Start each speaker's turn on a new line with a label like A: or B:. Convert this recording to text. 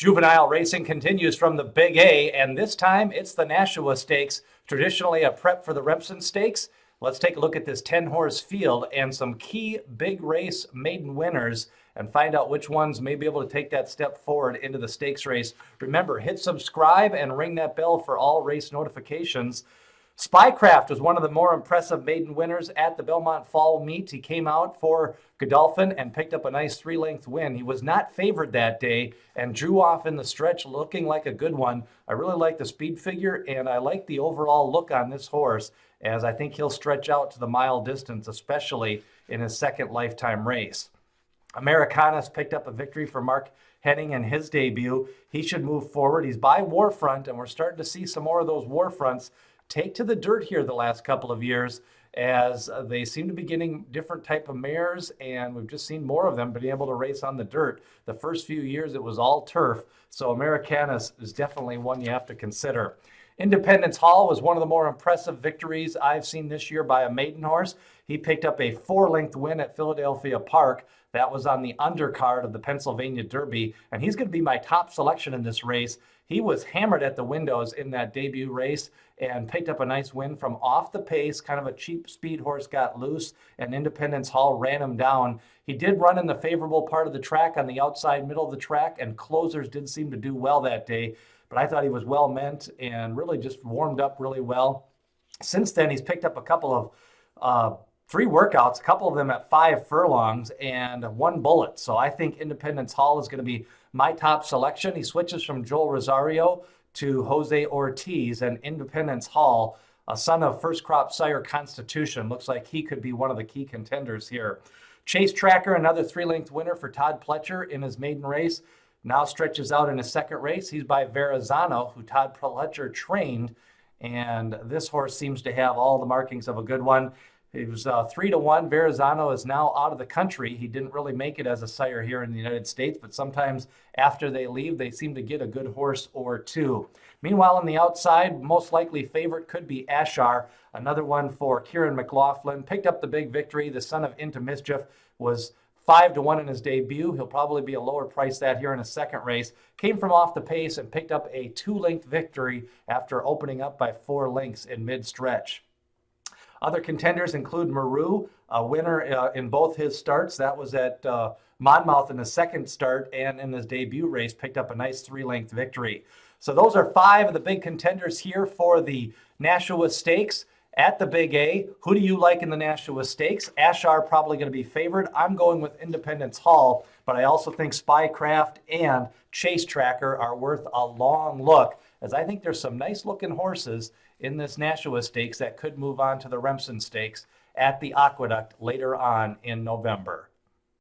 A: Juvenile racing continues from the Big A, and this time it's the Nashua Stakes, traditionally a prep for the Remsen Stakes. Let's take a look at this 10-horse field and some key big race maiden winners and find out which ones may be able to take that step forward into the stakes race. Remember, hit subscribe and ring that bell for all race notifications. Spycraft was one of the more impressive maiden winners at the Belmont Fall meet. He came out for Godolphin and picked up a nice 3-length win. He was not favored that day and drew off in the stretch looking like a good one. I really like the speed figure and I like the overall look on this horse, as I think he'll stretch out to the mile distance, especially in his second lifetime race. Americanus picked up a victory for Mark Henning in his debut. He should move forward. He's by Warfront, and we're starting to see some more of those Warfronts take to the dirt here the last couple of years, as they seem to be getting different type of mares, and we've just seen more of them being able to race on the dirt. The first few years it was all turf, so Americanus is definitely one you have to consider. Independence Hall was one of the more impressive victories I've seen this year by a maiden horse. He picked up a 4-length win at Philadelphia Park. That was on the undercard of the Pennsylvania Derby, and he's going to be my top selection in this race. He was hammered at the windows in that debut race and picked up a nice win from off the pace. Kind of a cheap speed horse got loose, and Independence Hall ran him down. He did run in the favorable part of the track on the outside middle of the track, and closers did seem to do well that day. But I thought he was well meant and really just warmed up really well. Since then, he's picked up a couple of 3 workouts, a couple of them at 5 furlongs and 1 bullet. So I think Independence Hall is going to be my top selection. He switches from Joel Rosario to Jose Ortiz, and Independence Hall, a son of first crop sire Constitution, looks like he could be one of the key contenders here. Chase Tracker, another 3-length winner for Todd Pletcher in his maiden race, now stretches out in his second race. He's by Verrazano, who Todd Pletcher trained, and this horse seems to have all the markings of a good one. He was 3-1. Verrazano is now out of the country. He didn't really make it as a sire here in the United States, but sometimes after they leave, they seem to get a good horse or two. Meanwhile, on the outside, most likely favorite could be Ashaar, another one for Kieran McLaughlin. Picked up the big victory. The son of Into Mischief was 5-1 in his debut. He'll probably be a lower price that here in his second race. Came from off the pace and picked up a 2-length victory after opening up by 4 lengths in mid-stretch. Other contenders include Maru, a winner in both his starts. That was at Monmouth in his second start, and in his debut race picked up a nice 3-length victory. So those are 5 of the big contenders here for the Nashua Stakes at the Big A. Who do you like in the Nashua Stakes? Ashaar probably going to be favored. I'm going with Independence Hall, but I also think Spycraft and Chase Tracker are worth a long look, as I think there's some nice looking horses in this Nashua Stakes that could move on to the Remsen Stakes at the Aqueduct later on in November.